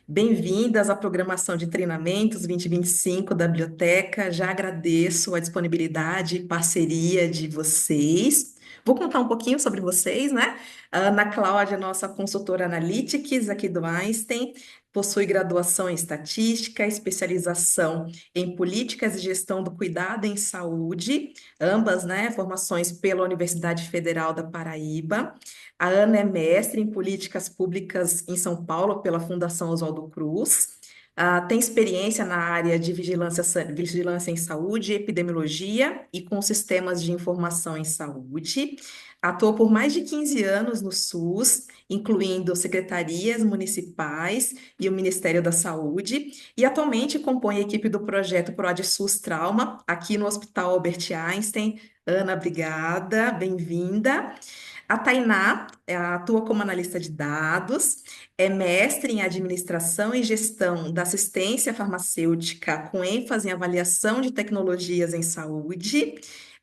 Bem-vindas à programação de treinamentos 2025 da Biblioteca. Já agradeço a disponibilidade e parceria de vocês. Vou contar um pouquinho sobre vocês, né? A Ana Cláudia, nossa consultora Analytics aqui do Einstein, possui graduação em estatística, especialização em políticas e gestão do cuidado em saúde, ambas, né, formações pela Universidade Federal da Paraíba. A Ana é mestre em políticas públicas em São Paulo pela Fundação Oswaldo Cruz. Tem experiência na área de vigilância em saúde, epidemiologia e com sistemas de informação em saúde. Atuou por mais de 15 anos no SUS, incluindo secretarias municipais e o Ministério da Saúde, e atualmente compõe a equipe do projeto PROAD SUS Trauma, aqui no Hospital Albert Einstein. Ana, obrigada, bem-vinda. A Tainá atua como analista de dados, é mestre em administração e gestão da assistência farmacêutica, com ênfase em avaliação de tecnologias em saúde,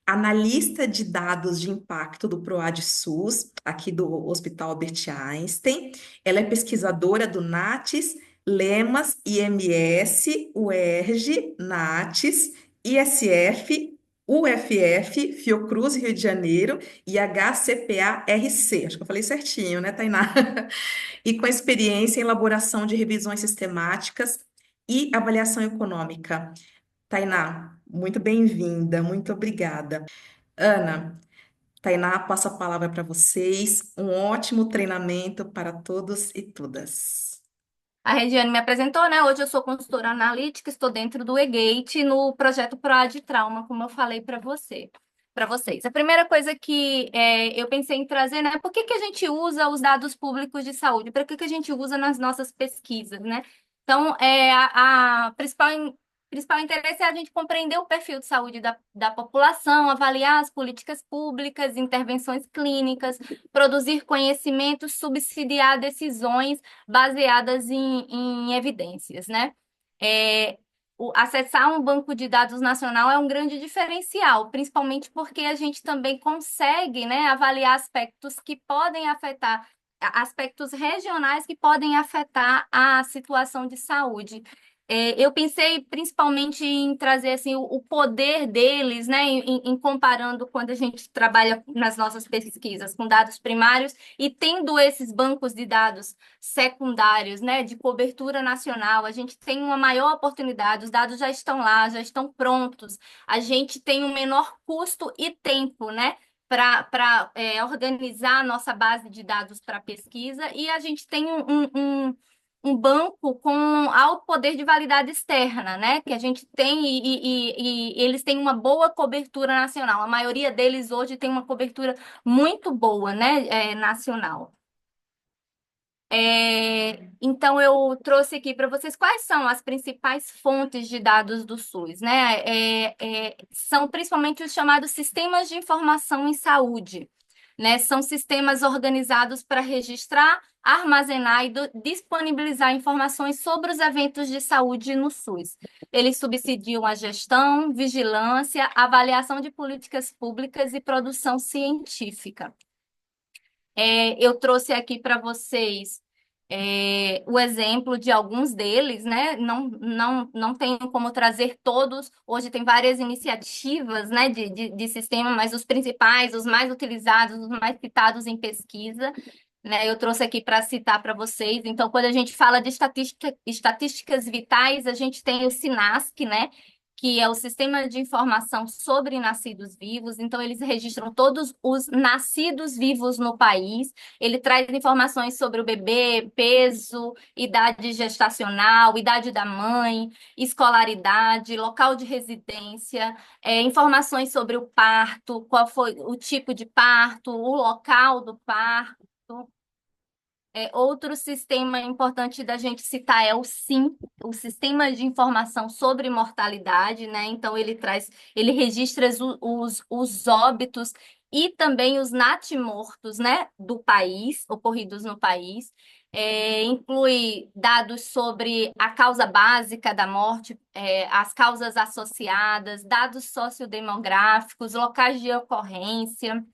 analista de dados de impacto do PROAD SUS, aqui do Hospital Albert Einstein. Ela é pesquisadora do NATS, LEMAS, IMS, UERJ, NATS, ISF, UFF, Fiocruz, Rio de Janeiro e HCPA-RC. Acho que eu falei certinho, né, Tainá? E com experiência em elaboração de revisões sistemáticas e avaliação econômica. Tainá, muito bem-vinda, muito obrigada. Ana, Tainá, passo a palavra para vocês. Um ótimo treinamento para todos e todas. A Regiane me apresentou, né? Hoje eu sou consultora analítica, estou dentro do eGate no projeto PROAD Trauma, como eu falei para vocês. A primeira coisa que eu pensei em trazer, né? Por que que a gente usa os dados públicos de saúde? Para que que a gente usa nas nossas pesquisas, né? Então, a principal interesse é a gente compreender o perfil de saúde da população, avaliar as políticas públicas, intervenções clínicas, produzir conhecimentos, subsidiar decisões baseadas em evidências, né? Acessar um banco de dados nacional é um grande diferencial, principalmente porque a gente também consegue, né, avaliar aspectos que podem afetar, aspectos regionais que podem afetar a situação de saúde. Eu pensei principalmente em trazer assim, o poder deles, né, em comparando quando a gente trabalha nas nossas pesquisas com dados primários e tendo esses bancos de dados secundários, né, de cobertura nacional, a gente tem uma maior oportunidade, os dados já estão lá, já estão prontos, a gente tem um menor custo e tempo, né, para organizar a nossa base de dados para pesquisa e a gente tem um banco com alto poder de validade externa, né? Que a gente tem e eles têm uma boa cobertura nacional. A maioria deles hoje tem uma cobertura muito boa, né? Nacional. Então, eu trouxe aqui para vocês quais são as principais fontes de dados do SUS, né? São principalmente os chamados sistemas de informação em saúde, né? São sistemas organizados para registrar, armazenar e disponibilizar informações sobre os eventos de saúde no SUS. Eles subsidiam a gestão, vigilância, avaliação de políticas públicas e produção científica. Eu trouxe aqui para vocês o exemplo de alguns deles, né? Não tenho como trazer todos. Hoje tem várias iniciativas, né, de sistema, mas os principais, os mais utilizados, os mais citados em pesquisa, né? Eu trouxe aqui para citar para vocês. Então, quando a gente fala de estatísticas vitais, a gente tem o SINASC, né? Que é o Sistema de Informação sobre Nascidos Vivos. Então, eles registram todos os nascidos vivos no país. Ele traz informações sobre o bebê, peso, idade gestacional, idade da mãe, escolaridade, local de residência, informações sobre o parto, qual foi o tipo de parto, o local do parto. Outro sistema importante da gente citar é o SIM, o Sistema de Informação sobre Mortalidade, né? Então, ele registra os óbitos e também os natimortos, né, do país, ocorridos no país. Inclui dados sobre a causa básica da morte, as causas associadas, dados sociodemográficos, locais de ocorrência.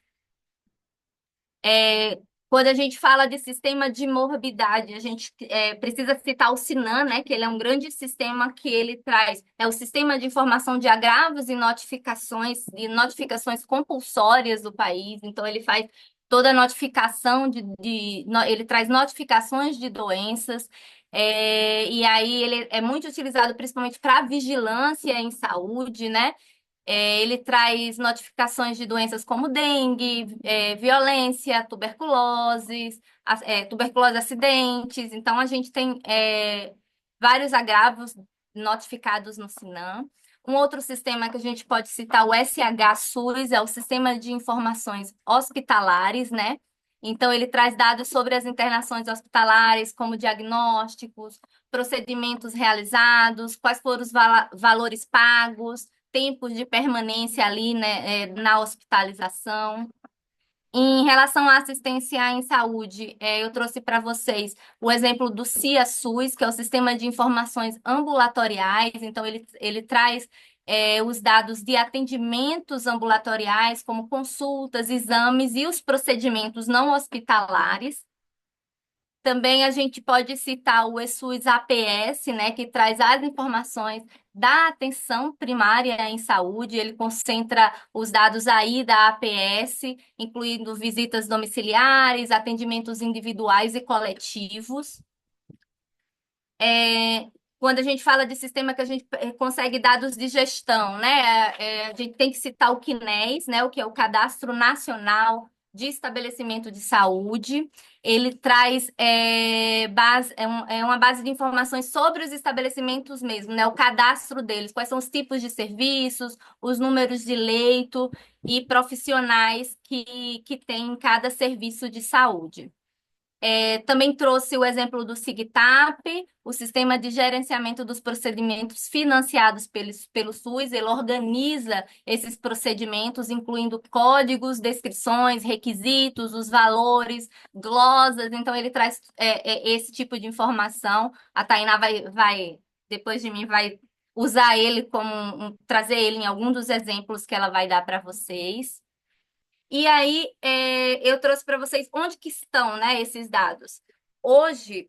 Quando a gente fala de sistema de morbidade, a gente precisa citar o Sinan, né, que ele é um grande sistema que ele traz, é o sistema de informação de agravos e notificações compulsórias do país. Então, ele faz toda a notificação ele traz notificações de doenças, e aí ele é muito utilizado principalmente para vigilância em saúde, né? Ele traz notificações de doenças como dengue, violência, tuberculose, acidentes. Então, a gente tem vários agravos notificados no Sinan. Um outro sistema que a gente pode citar, o SH-SUS, é o Sistema de Informações Hospitalares, né? Então, ele traz dados sobre as internações hospitalares, como diagnósticos, procedimentos realizados, quais foram os valores pagos, tempos de permanência ali, né, na hospitalização. Em relação à assistência em saúde, eu trouxe para vocês o exemplo do CIA-SUS, que é o Sistema de Informações Ambulatoriais. Então, ele traz os dados de atendimentos ambulatoriais, como consultas, exames e os procedimentos não hospitalares. Também a gente pode citar o ESUS APS, né, que traz as informações da atenção primária em saúde. Ele concentra os dados aí da APS, incluindo visitas domiciliares, atendimentos individuais e coletivos. Quando a gente fala de sistema que a gente consegue dados de gestão, né, a gente tem que citar o CNES, né, o que é o Cadastro Nacional de Estabelecimento de Saúde. Ele traz uma base de informações sobre os estabelecimentos mesmo, né, o cadastro deles, quais são os tipos de serviços, os números de leito e profissionais que tem em cada serviço de saúde. Também trouxe o exemplo do SIGTAP, o Sistema de Gerenciamento dos Procedimentos financiados pelo SUS. Ele organiza esses procedimentos, incluindo códigos, descrições, requisitos, os valores, glosas. Então, ele traz esse tipo de informação. A Tainá depois de mim, vai usar ele trazer ele em algum dos exemplos que ela vai dar para vocês. E aí, eu trouxe para vocês onde que estão, né, esses dados. Hoje,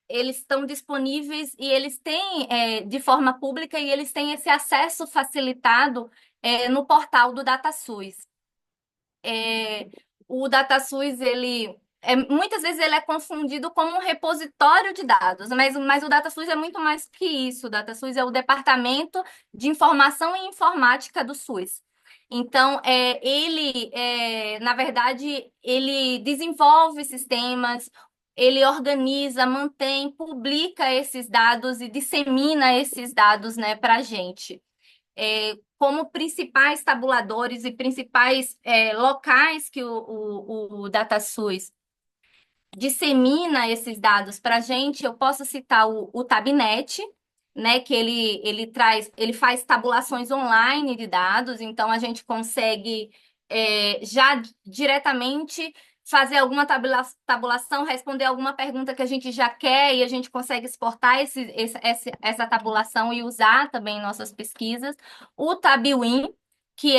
eles estão disponíveis e eles têm, de forma pública, e eles têm esse acesso facilitado, no portal do DataSUS. O DataSUS, muitas vezes ele é confundido como um repositório de dados, mas o DataSUS é muito mais que isso. O DataSUS é o Departamento de Informação e Informática do SUS. Então, na verdade, ele desenvolve sistemas, ele organiza, mantém, publica esses dados e dissemina esses dados, né, para a gente. Como principais tabuladores e principais locais que o DataSUS dissemina esses dados para a gente, eu posso citar o Tabnet, né, que ele faz tabulações online de dados, então a gente consegue já diretamente fazer alguma tabulação, responder alguma pergunta que a gente já quer e a gente consegue exportar essa tabulação e usar também em nossas pesquisas. O Tabuin, que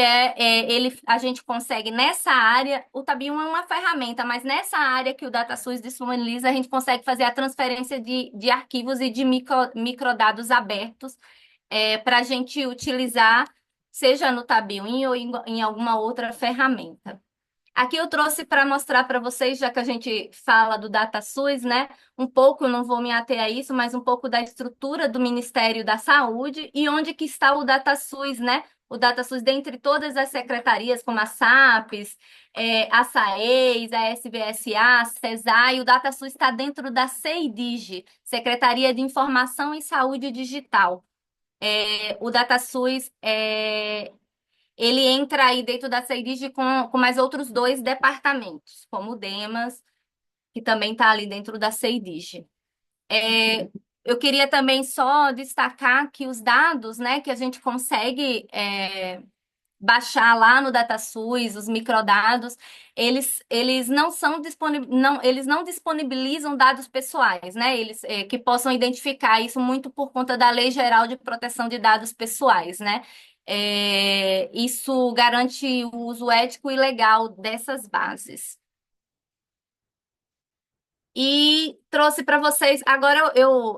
a gente consegue nessa área, o Tabium é uma ferramenta, mas nessa área que o DataSUS disponibiliza, a gente consegue fazer a transferência de arquivos e de microdados abertos para a gente utilizar, seja no Tabium ou em alguma outra ferramenta. Aqui eu trouxe para mostrar para vocês, já que a gente fala do DataSUS, né? Um pouco, não vou me ater a isso, mas um pouco da estrutura do Ministério da Saúde e onde que está o DataSUS, né? O DataSUS, dentre todas as secretarias, como a SAPES, a SAES, a SBSA, a CESAR, e o DataSUS está dentro da CEIDIG, Secretaria de Informação e Saúde Digital. O DataSUS ele entra aí dentro da CEIDIG com mais outros dois departamentos, como o DEMAS, que também está ali dentro da CEIDIG. Eu queria também só destacar que os dados, né, que a gente consegue baixar lá no DataSUS, os microdados, eles não são eles não disponibilizam dados pessoais, né? Eles que possam identificar isso muito por conta da Lei Geral de Proteção de Dados Pessoais, né? Isso garante o uso ético e legal dessas bases. E trouxe para vocês. Agora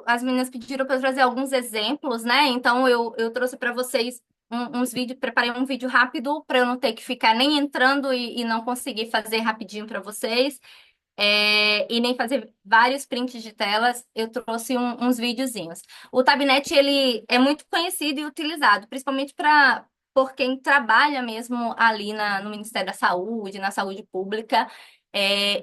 as meninas pediram para eu trazer alguns exemplos, né? Então eu trouxe para vocês uns vídeos, preparei um vídeo rápido para eu não ter que ficar nem entrando e não conseguir fazer rapidinho para vocês, e nem fazer vários prints de telas. Eu trouxe uns videozinhos. O Tabnet ele é muito conhecido e utilizado, principalmente por quem trabalha mesmo ali no Ministério da Saúde, na saúde pública.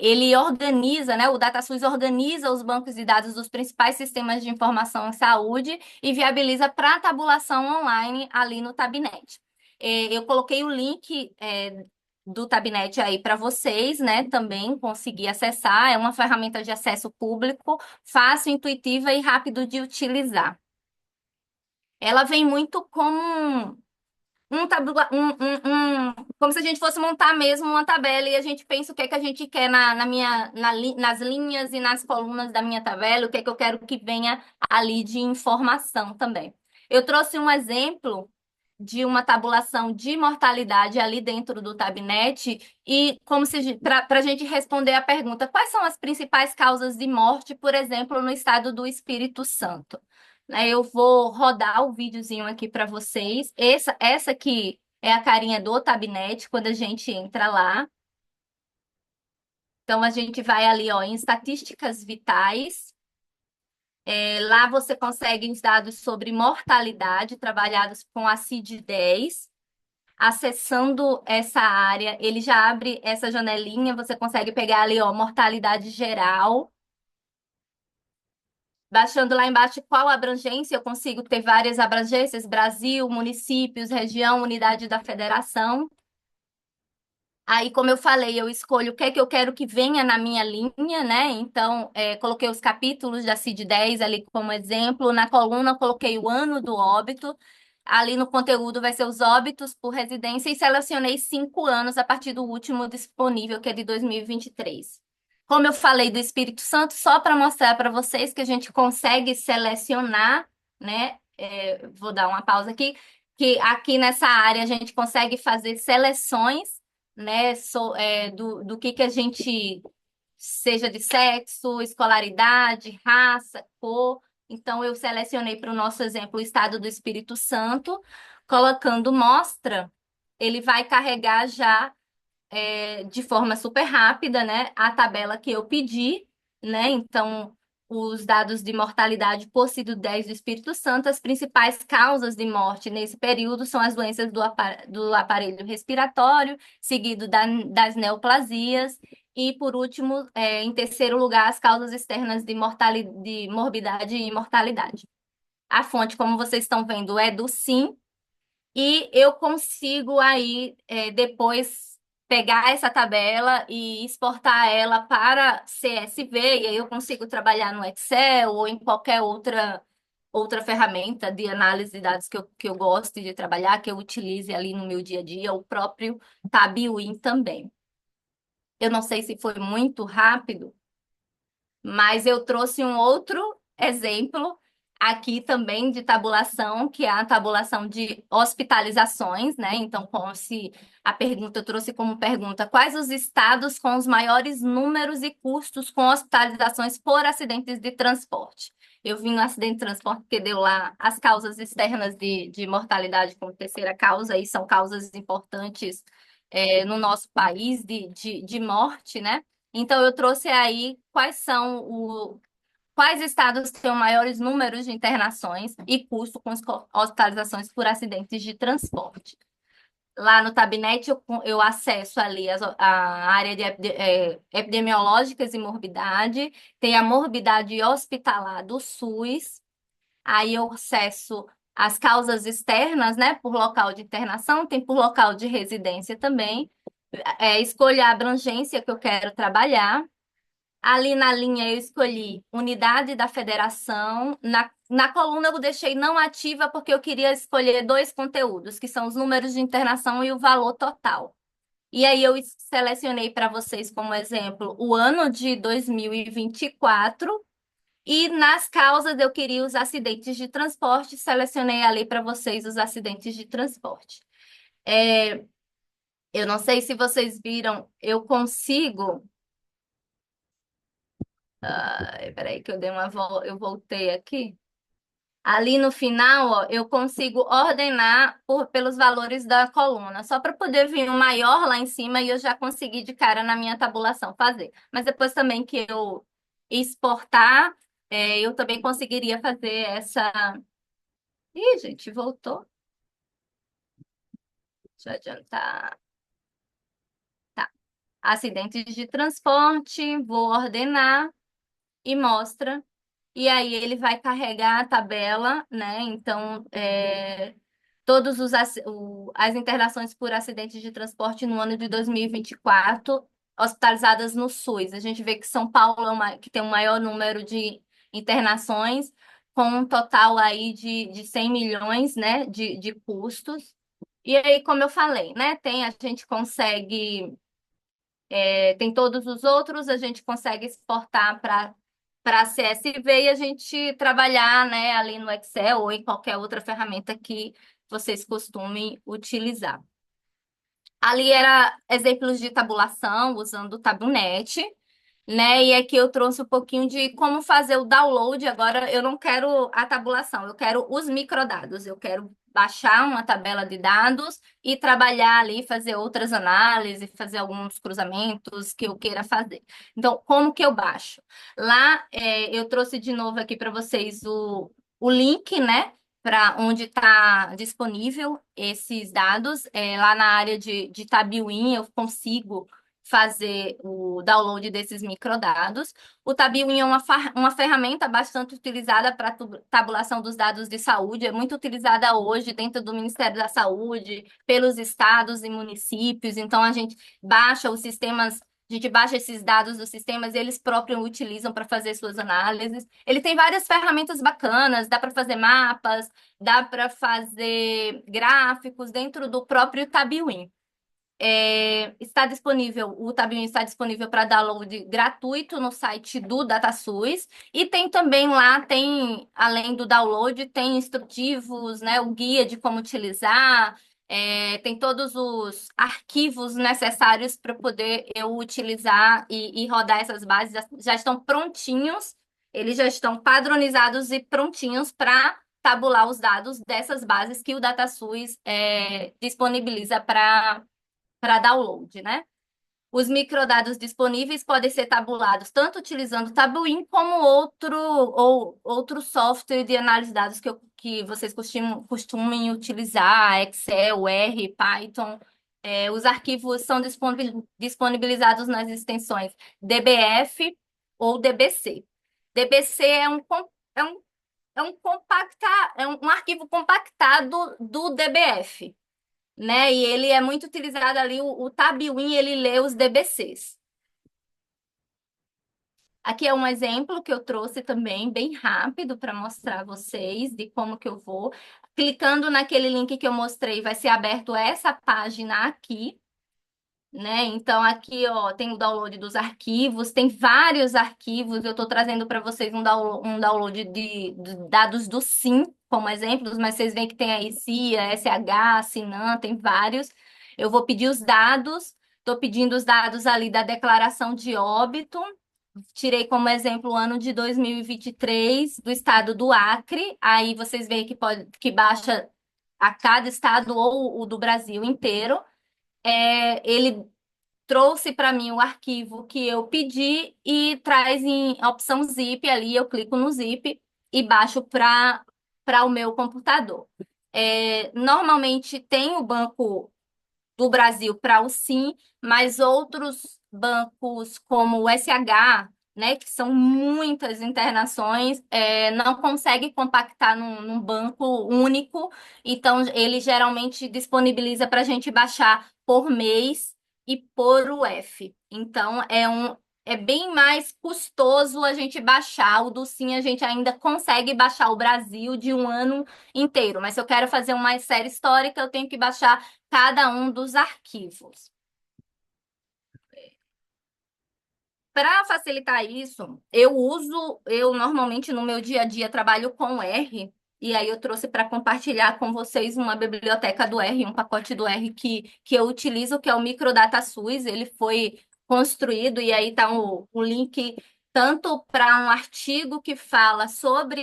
Ele organiza, né? O DataSUS organiza os bancos de dados dos principais sistemas de informação em saúde e viabiliza para tabulação online ali no Tabnet. Eu coloquei o link do Tabnet aí para vocês, né? Também conseguir acessar. É uma ferramenta de acesso público, fácil, intuitiva e rápido de utilizar. Ela vem muito como como se a gente fosse montar mesmo uma tabela e a gente pensa o que é que a gente quer nas linhas e nas colunas da minha tabela, o que é que eu quero que venha ali de informação também. Eu trouxe um exemplo de uma tabulação de mortalidade ali dentro do Tabnet e como se para a gente responder a pergunta, quais são as principais causas de morte, por exemplo, no estado do Espírito Santo? Eu vou rodar o videozinho aqui para vocês. Essa aqui é a carinha do Tabnet quando a gente entra lá. Então a gente vai ali, ó, em estatísticas vitais. Lá você consegue os dados sobre mortalidade trabalhados com a CID-10. Acessando essa área, ele já abre essa janelinha, você consegue pegar ali, ó, mortalidade geral. Baixando lá embaixo qual abrangência, eu consigo ter várias abrangências: Brasil, municípios, região, unidade da federação. Aí, como eu falei, eu escolho o que é que eu quero que venha na minha linha, né? Então, coloquei os capítulos da CID-10 ali como exemplo. Na coluna, coloquei o ano do óbito. Ali no conteúdo vai ser os óbitos por residência e selecionei 5 anos a partir do último disponível, que é de 2023. Como eu falei do Espírito Santo, só para mostrar para vocês que a gente consegue selecionar, né? Vou dar uma pausa aqui, que aqui nessa área a gente consegue fazer seleções, né, do que a gente seja de sexo, escolaridade, raça, cor. Então, eu selecionei para o nosso exemplo o estado do Espírito Santo, colocando mostra, ele vai carregar já de forma super rápida, né, a tabela que eu pedi, né? Então, os dados de mortalidade por CID-10 do Espírito Santo, as principais causas de morte nesse período são as doenças do aparelho respiratório, seguido das neoplasias, e, por último, em terceiro lugar, as causas externas de morbidade e mortalidade. A fonte, como vocês estão vendo, é do SIM, e eu consigo aí depois pegar essa tabela e exportar ela para CSV, e aí eu consigo trabalhar no Excel ou em qualquer outra ferramenta de análise de dados que eu gosto de trabalhar, que eu utilize ali no meu dia a dia, o próprio TabWin também. Eu não sei se foi muito rápido, mas eu trouxe um outro exemplo aqui também de tabulação, que é a tabulação de hospitalizações, né? Então, como se a pergunta eu trouxe como pergunta, quais os estados com os maiores números e custos com hospitalizações por acidentes de transporte? Eu vim no acidente de transporte porque deu lá as causas externas de mortalidade como terceira causa, e são causas importantes no nosso país de morte, né? Então, eu trouxe aí quais estados têm os maiores números de internações e custo com hospitalizações por acidentes de transporte. Lá no Tabnet, eu acesso ali a área de epidemiológicas e morbidade, tem a morbidade hospitalar do SUS, aí eu acesso as causas externas, né, por local de internação, tem por local de residência também, escolho a abrangência que eu quero trabalhar. Ali na linha eu escolhi unidade da federação. Na coluna eu deixei não ativa porque eu queria escolher dois conteúdos, que são os números de internação e o valor total. E aí eu selecionei para vocês como exemplo o ano de 2024 e nas causas eu queria os acidentes de transporte, selecionei ali para vocês os acidentes de transporte. Eu não sei se vocês viram, eu consigo Ai, peraí que eu dei eu voltei aqui. Ali no final, ó, eu consigo ordenar pelos valores da coluna, só para poder vir o maior lá em cima e eu já consegui de cara na minha tabulação fazer. Mas depois também que eu exportar, eu também conseguiria fazer essa. Ih, gente, voltou. Deixa eu adiantar. Tá. Acidentes de transporte, vou ordenar e mostra. E aí ele vai carregar a tabela, né? Então, todos as internações por acidentes de transporte no ano de 2024 hospitalizadas no SUS. A gente vê que São Paulo que tem o maior número de internações, com um total aí de 100 milhões, né, de custos. E aí, como eu falei, né, a gente consegue, tem todos os outros, a gente consegue exportar para CSV e a gente trabalhar, né, ali no Excel ou em qualquer outra ferramenta que vocês costumem utilizar. Ali era exemplos de tabulação usando o Tabulnet, né? E aqui eu trouxe um pouquinho de como fazer o download. Agora eu não quero a tabulação, eu quero os microdados. Eu quero baixar uma tabela de dados e trabalhar ali, fazer outras análises, fazer alguns cruzamentos que eu queira fazer. Então, como que eu baixo? Lá eu trouxe de novo aqui para vocês o link, né? Para onde está disponível esses dados. Lá na área de Tabuin, eu consigo fazer o download desses microdados. O Tabuin é uma ferramenta bastante utilizada para tabulação dos dados de saúde, é muito utilizada hoje dentro do Ministério da Saúde, pelos estados e municípios. Então, a gente baixa os sistemas. A gente baixa esses dados dos sistemas e eles próprios utilizam para fazer suas análises. Ele tem várias ferramentas bacanas, dá para fazer mapas, dá para fazer gráficos dentro do próprio Tabuin. Está disponível, o Tabuin está disponível para download gratuito no site do DataSUS e tem também lá, além do download, tem instrutivos, né, o guia de como utilizar, tem todos os arquivos necessários para poder eu utilizar e rodar essas bases, já estão prontinhos, eles já estão padronizados e prontinhos para tabular os dados dessas bases que o DataSUS disponibiliza para download, né? Os microdados disponíveis podem ser tabulados tanto utilizando o Tabuin como outro software de análise de dados que vocês costumem utilizar, Excel, R, Python. Os arquivos são disponibilizados nas extensões DBF ou DBC. DBC é um, um arquivo compactado do DBF, né? E ele é muito utilizado ali, o Tabuin, ele lê os DBCs. Aqui é um exemplo que eu trouxe também, bem rápido, para mostrar a vocês de como que eu vou. Clicando naquele link que eu mostrei, vai ser aberto essa página aqui, né? Então, aqui, ó, tem o download dos arquivos, tem vários arquivos. Eu estou trazendo para vocês um download de dados do SIM, como exemplos, mas vocês veem que tem aí CIA, SH, Sinan, tem vários. Eu vou pedir os dados, estou pedindo os dados ali da declaração de óbito. Tirei como exemplo o ano de 2023 do estado do Acre. Aí vocês veem que baixa a cada estado ou o do Brasil inteiro. Ele trouxe para mim o arquivo que eu pedi e traz em opção zip ali, eu clico no zip e baixo para o meu computador. Normalmente tem o Banco do Brasil para o Sim, mas outros bancos como o SH, né, que são muitas internações, não consegue compactar num banco único, então ele geralmente disponibiliza para a gente baixar por mês e por UF. Então é bem mais custoso a gente baixar. O do Sim a gente ainda consegue baixar o Brasil de um ano inteiro, mas se eu quero fazer uma série histórica, eu tenho que baixar cada um dos arquivos. Para facilitar isso, eu normalmente no meu dia a dia trabalho com R, e aí eu trouxe para compartilhar com vocês uma biblioteca do R, um pacote do R que eu utilizo, que é o MicrodataSUS. Ele foi construído, e aí está o link tanto para um artigo que fala sobre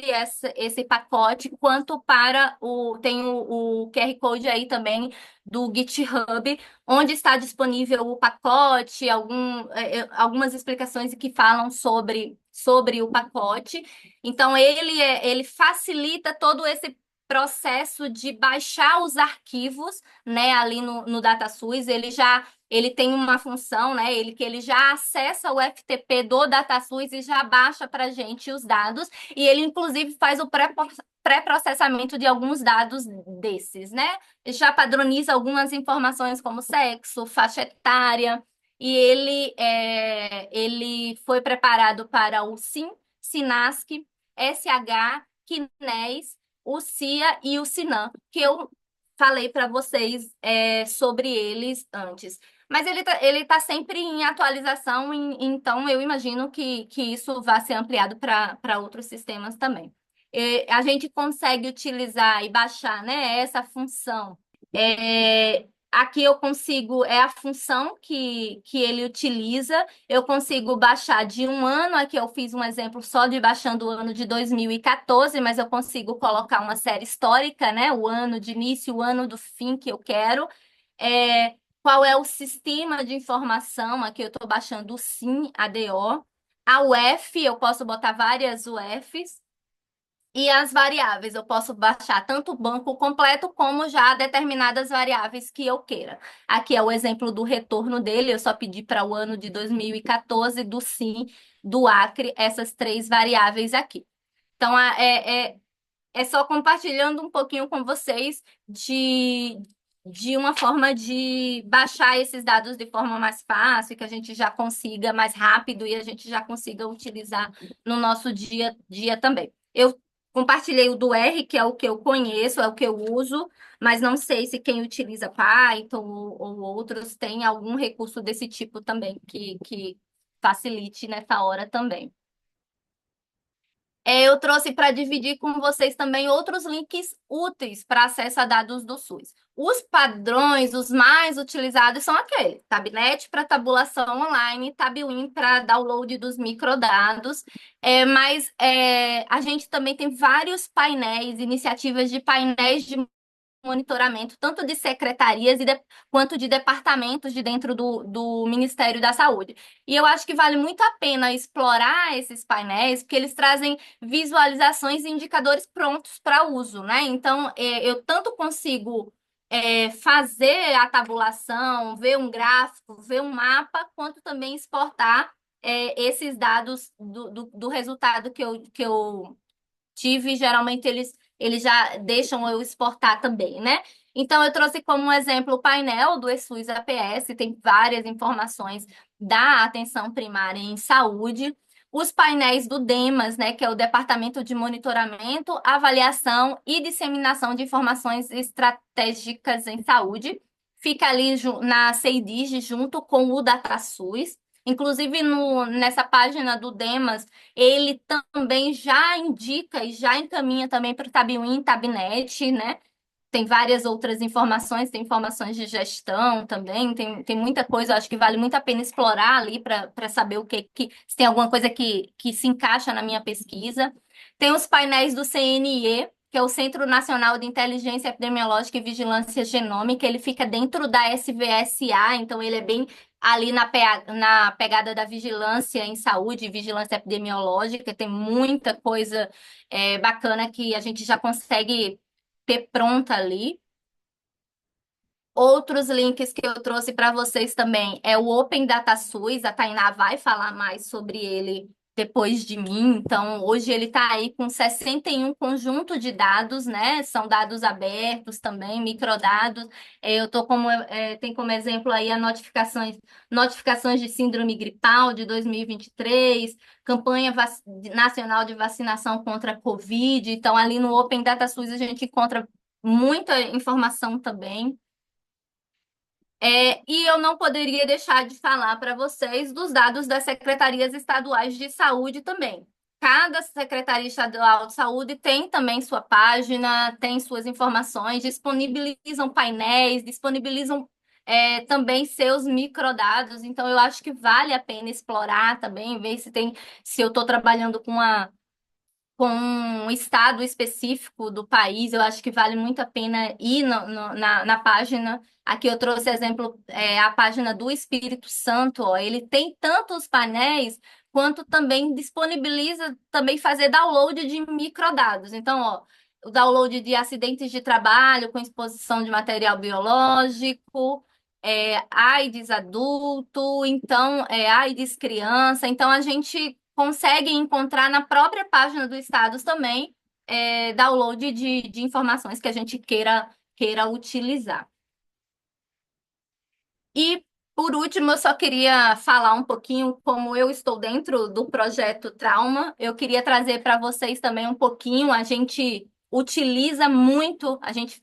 esse pacote, quanto para tem o QR Code aí também do GitHub, onde está disponível o pacote, algumas explicações que falam sobre o pacote. Então, ele facilita todo esse processo de baixar os arquivos, né, ali no DataSUS. Ele tem uma função, né, que ele já acessa o FTP do DataSUS e já baixa para a gente os dados, e ele, inclusive, faz o pré-processamento de alguns dados desses, né? Já padroniza algumas informações como sexo, faixa etária, e ele foi preparado para o SIM, SINASC, SH, CNES, o CIA e o SINAM, que eu falei para vocês sobre eles antes. Mas ele tá sempre em atualização, então eu imagino que isso vai ser ampliado para outros sistemas também. A gente consegue utilizar e baixar, né, essa função. Aqui eu consigo, é a função que ele utiliza, eu consigo baixar de um ano, aqui eu fiz um exemplo só de baixando o ano de 2014, mas eu consigo colocar uma série histórica, né, o ano de início, o ano do fim que eu quero. É, qual é o sistema de informação, aqui eu estou baixando o SIM, ADO. A UF, eu posso botar várias UFs. E as variáveis, eu posso baixar tanto o banco completo como já determinadas variáveis que eu queira. Aqui é o exemplo do retorno dele, eu só pedi para o ano de 2014, do Sim, do Acre, essas três variáveis aqui. Então, é só compartilhando um pouquinho com vocês de uma forma de baixar esses dados de forma mais fácil, que a gente já consiga mais rápido e a gente já consiga utilizar no nosso dia a dia também. Eu compartilhei o do R, que é o que eu conheço, é o que eu uso, mas não sei se quem utiliza Python ou outros tem algum recurso desse tipo também, que facilite nessa hora também. Eu trouxe para dividir com vocês também outros links úteis para acesso a dados do SUS. Os padrões, os mais utilizados são aqueles: Tabnet para tabulação online, Tabwin para download dos microdados. A gente também tem vários painéis, iniciativas de painéis de monitoramento, tanto de secretarias quanto de departamentos de dentro do Ministério da Saúde. E eu acho que vale muito a pena explorar esses painéis, porque eles trazem visualizações e indicadores prontos para uso, né? Então, eu tanto consigo fazer a tabulação, ver um gráfico, ver um mapa, quanto também exportar esses dados do resultado que eu tive, geralmente eles já deixam eu exportar também, né? Então, eu trouxe como exemplo o painel do ESUS APS, tem várias informações da atenção primária em saúde, os painéis do DEMAS, né, que é o Departamento de Monitoramento, Avaliação e Disseminação de Informações Estratégicas em Saúde, fica ali na CEIDIG junto com o DataSUS. Inclusive, nessa página do DEMAS, ele também já indica e já encaminha também para o Tabwin, Tabnet, né? Tem várias outras informações, tem informações de gestão também, tem muita coisa, acho que vale muito a pena explorar ali para saber se tem alguma coisa que se encaixa na minha pesquisa. Tem os painéis do CNE, que é o Centro Nacional de Inteligência Epidemiológica e Vigilância Genômica, ele fica dentro da SVSA, então ele é bem ali na pegada da vigilância em saúde, vigilância epidemiológica, tem muita coisa bacana que a gente já consegue ter pronta ali. Outros links que eu trouxe para vocês também é o Open Data SUS, a Tainá vai falar mais sobre ele depois de mim. Então, hoje ele está aí com 61 conjunto de dados, né? São dados abertos também, microdados. Eu tô tem como exemplo aí notificações de síndrome gripal de 2023, campanha nacional de vacinação contra a Covid. Então, ali no Open Data SUS a gente encontra muita informação também. E eu não poderia deixar de falar para vocês dos dados das secretarias estaduais de saúde também. Cada secretaria estadual de saúde tem também sua página, tem suas informações, disponibilizam painéis, disponibilizam também seus microdados. Então, eu acho que vale a pena explorar também, ver se eu estou trabalhando com um estado específico do país, eu acho que vale muito a pena ir na página. Aqui eu trouxe exemplo, a página do Espírito Santo, ó, ele tem tantos painéis quanto também disponibiliza também fazer download de microdados. Então, ó, o download de acidentes de trabalho com exposição de material biológico, AIDS adulto, então, AIDS criança. Então, a gente consegue encontrar na própria página do Estados também download de informações que a gente queira utilizar. E, por último, eu só queria falar um pouquinho como eu estou dentro do projeto Trauma. Eu queria trazer para vocês também um pouquinho. A gente utiliza muito,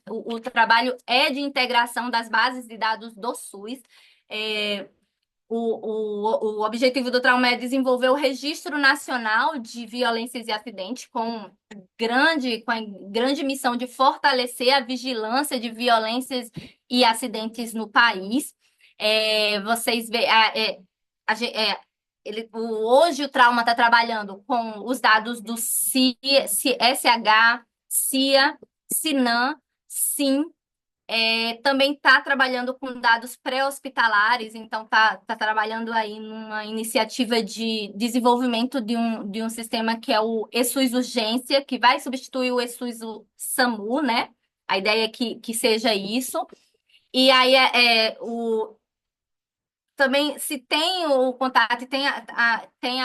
o trabalho é de integração das bases de dados do SUS. É, o objetivo do Trauma é desenvolver o Registro Nacional de Violências e Acidentes com a grande missão de fortalecer a vigilância de violências e acidentes no país. Vocês veem, hoje o Trauma está trabalhando com os dados do SH, CIA, SINAM, SIM, também está trabalhando com dados pré-hospitalares, então tá trabalhando aí numa iniciativa de desenvolvimento de um sistema que é o eSUS Urgência, que vai substituir o eSUS SAMU, né? A ideia é que seja isso. E aí também, se tem o contato e tem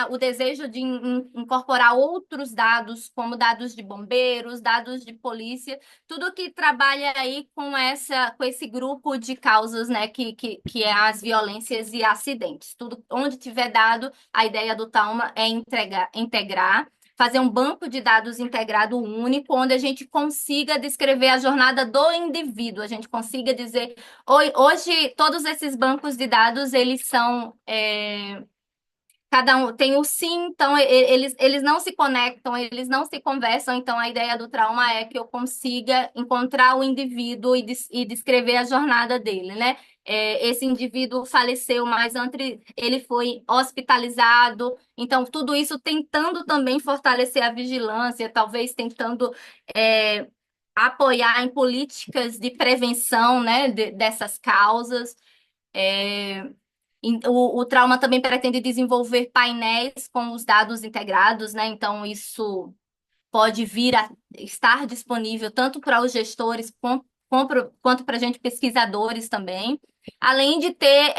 o desejo de incorporar outros dados, como dados de bombeiros, dados de polícia, tudo que trabalha aí com esse grupo de causas, né, que é as violências e acidentes. Tudo onde tiver dado, a ideia do Talma é integrar, fazer um banco de dados integrado único, onde a gente consiga descrever a jornada do indivíduo, a gente consiga dizer hoje, todos esses bancos de dados, eles são. Cada um tem o sim, então eles não se conectam, eles não se conversam. Então, a ideia do trauma é que eu consiga encontrar o indivíduo e descrever a jornada dele, né? Esse indivíduo faleceu, mas antes ele foi hospitalizado. Então, tudo isso tentando também fortalecer a vigilância, talvez tentando. Apoiar em políticas de prevenção, né, dessas causas. É, o Trauma também pretende desenvolver painéis com os dados integrados, né? Então, isso pode vir a estar disponível tanto para os gestores quanto para a gente pesquisadores também, além de ter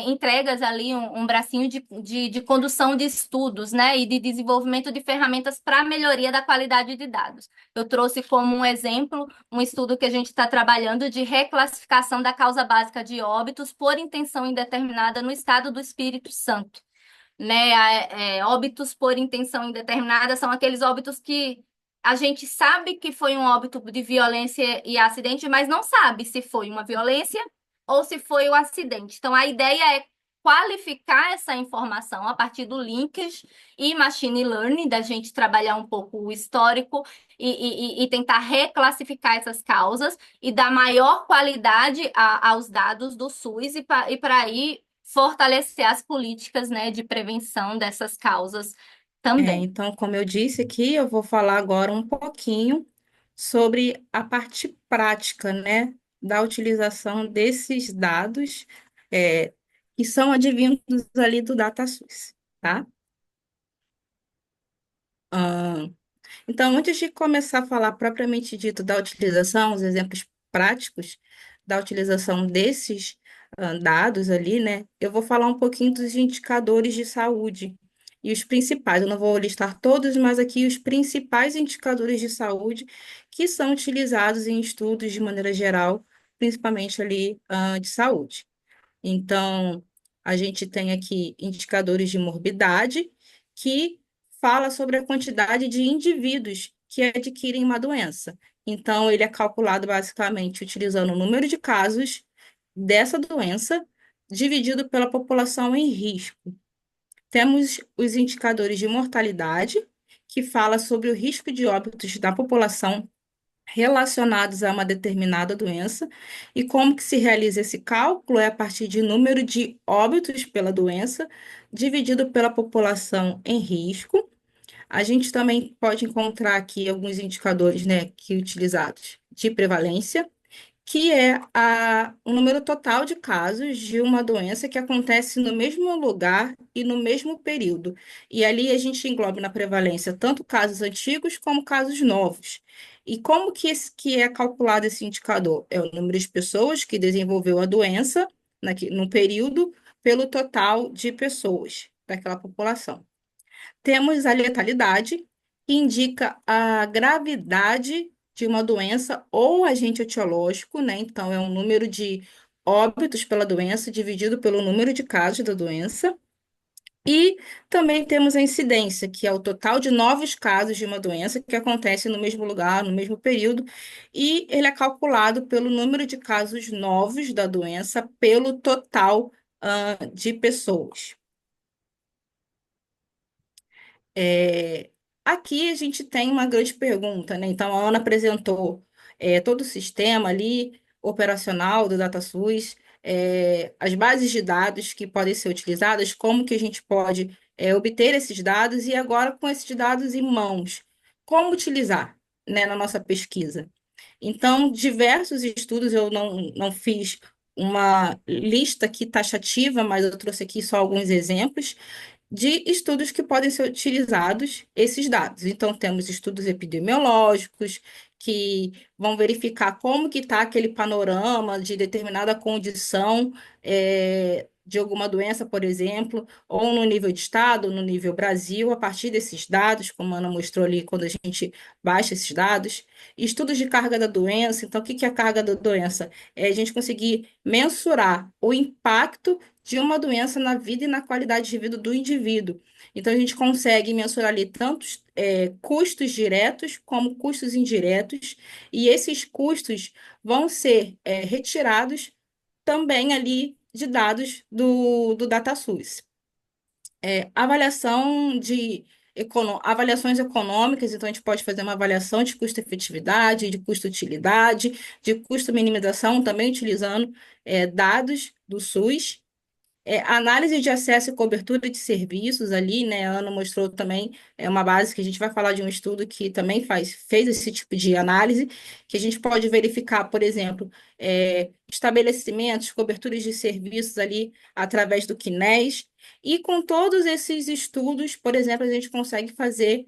entregas ali, um bracinho de condução de estudos, né, e de desenvolvimento de ferramentas para melhoria da qualidade de dados. Eu trouxe como um exemplo um estudo que a gente está trabalhando de reclassificação da causa básica de óbitos por intenção indeterminada no estado do Espírito Santo, né? Óbitos por intenção indeterminada são aqueles óbitos que a gente sabe que foi um óbito de violência e acidente, mas não sabe se foi uma violência ou se foi o acidente. Então, a ideia é qualificar essa informação a partir do linkage e machine learning, da gente trabalhar um pouco o histórico e tentar reclassificar essas causas e dar maior qualidade aos dados do SUS e para aí fortalecer as políticas, né, de prevenção dessas causas também. Então, como eu disse aqui, eu vou falar agora um pouquinho sobre a parte prática, né, da utilização desses dados, é, que são advindos ali do DataSUS, tá? Ah, então, antes de começar a falar propriamente dito da utilização, os exemplos práticos da utilização desses dados ali, né, eu vou falar um pouquinho dos indicadores de saúde e os principais. Eu não vou listar todos, mas aqui os principais indicadores de saúde que são utilizados em estudos de maneira geral, principalmente ali de saúde. Então, a gente tem aqui indicadores de morbidade, que fala sobre a quantidade de indivíduos que adquirem uma doença. Então, ele é calculado basicamente utilizando o número de casos dessa doença dividido pela população em risco. Temos os indicadores de mortalidade, que fala sobre o risco de óbitos da população relacionados a uma determinada doença. E como que se realiza esse cálculo? É a partir de número de óbitos pela doença, dividido pela população em risco. A gente também pode encontrar aqui alguns indicadores, né, que utilizados de prevalência, que é o número total de casos de uma doença que acontece no mesmo lugar e no mesmo período. E ali a gente engloba na prevalência tanto casos antigos como casos novos. E como que é calculado esse indicador? É o número de pessoas que desenvolveu a doença no período pelo total de pessoas daquela população. Temos a letalidade, que indica a gravidade de uma doença ou agente etiológico, né? Então, é um número de óbitos pela doença dividido pelo número de casos da doença. E também temos a incidência, que é o total de novos casos de uma doença que acontece no mesmo lugar, no mesmo período, e ele é calculado pelo número de casos novos da doença pelo total, de pessoas. É, aqui a gente tem uma grande pergunta, né? Então, a Ana apresentou todo o sistema ali operacional do DataSUS, as bases de dados que podem ser utilizadas, como que a gente pode obter esses dados e agora com esses dados em mãos, como utilizar, né, na nossa pesquisa. Então, diversos estudos, eu não fiz uma lista aqui taxativa, mas eu trouxe aqui só alguns exemplos de estudos que podem ser utilizados esses dados. Então, temos estudos epidemiológicos que vão verificar como que está aquele panorama de determinada condição, de alguma doença, por exemplo, ou no nível de estado, ou no nível Brasil, a partir desses dados, como a Ana mostrou ali, quando a gente baixa esses dados. Estudos de carga da doença. Então, o que que é a carga da doença? É a gente conseguir mensurar o impacto de uma doença na vida e na qualidade de vida do indivíduo. Então, a gente consegue mensurar ali tantos custos diretos como custos indiretos, e esses custos vão ser retirados também ali de dados do DataSUS. Avaliação avaliações econômicas, então a gente pode fazer uma avaliação de custo-efetividade, de custo-utilidade, de custo-minimização, também utilizando dados do SUS. Análise de acesso e cobertura de serviços ali, né? A Ana mostrou também uma base que a gente vai falar de um estudo que também fez esse tipo de análise, que a gente pode verificar, por exemplo, estabelecimentos, coberturas de serviços ali através do CNES. E com todos esses estudos, por exemplo, a gente consegue fazer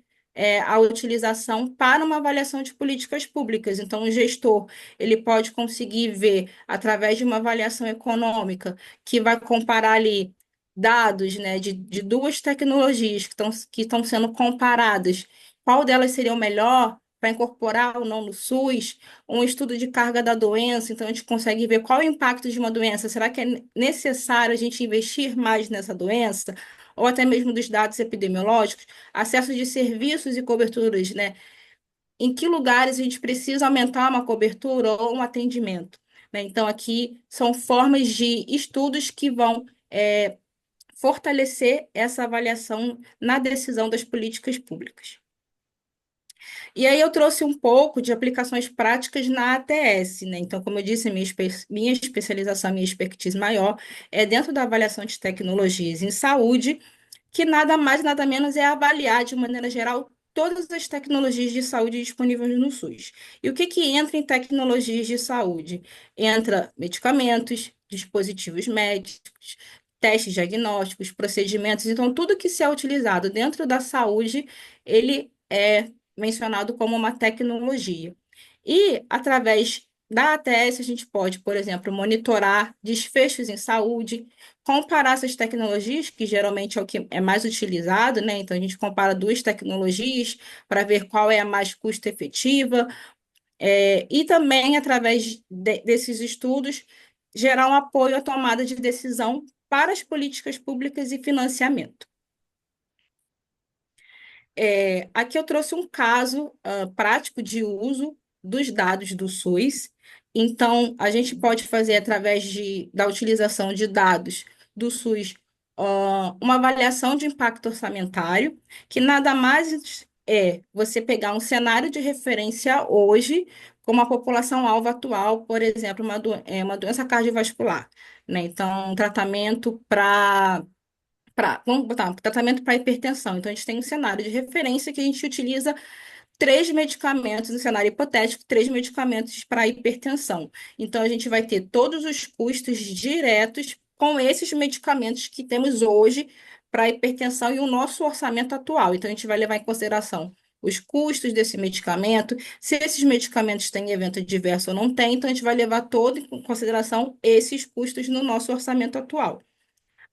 a utilização para uma avaliação de políticas públicas. Então, o gestor ele pode conseguir ver através de uma avaliação econômica que vai comparar ali dados, né, de duas tecnologias que estão sendo comparadas, qual delas seria o melhor para incorporar ou não no SUS, um estudo de carga da doença, então a gente consegue ver qual é o impacto de uma doença, será que é necessário a gente investir mais nessa doença? Ou até mesmo dos dados epidemiológicos, acesso de serviços e coberturas, né? Em que lugares a gente precisa aumentar uma cobertura ou um atendimento, né? Então, aqui são formas de estudos que vão fortalecer essa avaliação na decisão das políticas públicas. E aí eu trouxe um pouco de aplicações práticas na ATS, né? Então, como eu disse, minha especialização, minha expertise maior é dentro da avaliação de tecnologias em saúde, que nada mais, nada menos é avaliar, de maneira geral, todas as tecnologias de saúde disponíveis no SUS. E o que que entra em tecnologias de saúde? Entra medicamentos, dispositivos médicos, testes diagnósticos, procedimentos. Então, tudo que se é utilizado dentro da saúde, ele é mencionado como uma tecnologia. E, através da ATS, a gente pode, por exemplo, monitorar desfechos em saúde, comparar essas tecnologias, que geralmente é o que é mais utilizado, né? Então, a gente compara duas tecnologias para ver qual é a mais custo-efetiva, e também, através desses estudos, gerar um apoio à tomada de decisão para as políticas públicas e financiamento. Aqui eu trouxe um caso prático de uso dos dados do SUS. Então, a gente pode fazer, através da utilização de dados do SUS, uma avaliação de impacto orçamentário, que nada mais é você pegar um cenário de referência hoje, como a população-alvo atual, por exemplo, uma doença cardiovascular, né? Então, um tratamento vamos botar um tratamento para hipertensão. Então, a gente tem um cenário de referência que a gente utiliza três medicamentos, no cenário hipotético, três medicamentos para hipertensão. Então, a gente vai ter todos os custos diretos com esses medicamentos que temos hoje para hipertensão e o nosso orçamento atual. Então, a gente vai levar em consideração os custos desse medicamento, se esses medicamentos têm evento adverso ou não tem, então a gente vai levar todo em consideração esses custos no nosso orçamento atual.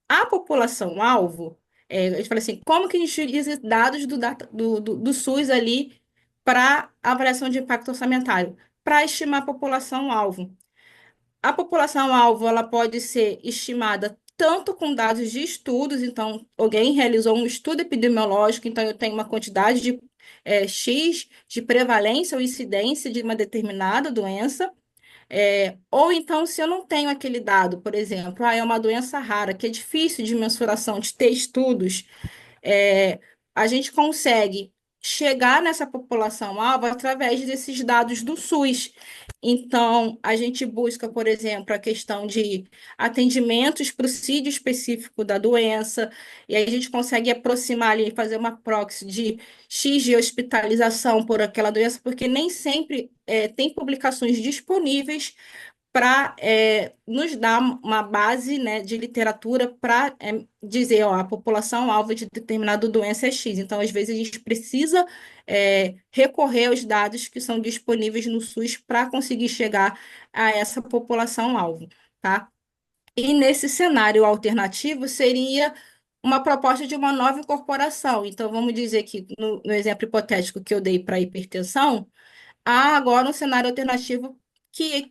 A população-alvo, a gente fala assim, como que a gente utiliza dados do SUS ali para avaliação de impacto orçamentário? Para estimar a população-alvo. A população-alvo, ela pode ser estimada tanto com dados de estudos, então, alguém realizou um estudo epidemiológico, então eu tenho uma quantidade de X de prevalência ou incidência de uma determinada doença, ou então, se eu não tenho aquele dado, por exemplo, é uma doença rara, que é difícil de mensuração, de ter estudos, é, a gente consegue chegar nessa população-alvo através desses dados do SUS. Então, a gente busca, por exemplo, a questão de atendimentos para o CID específico da doença, e aí a gente consegue aproximar ali, fazer uma proxy de X de hospitalização por aquela doença, porque nem sempre tem publicações disponíveis para nos dar uma base, né, de literatura para dizer, ó, a população alvo de determinada doença é X. Então, às vezes, a gente precisa recorrer aos dados que são disponíveis no SUS para conseguir chegar a essa população alvo, tá? E nesse cenário alternativo seria uma proposta de uma nova incorporação. Então, vamos dizer que no exemplo hipotético que eu dei para a hipertensão, há agora um cenário alternativo que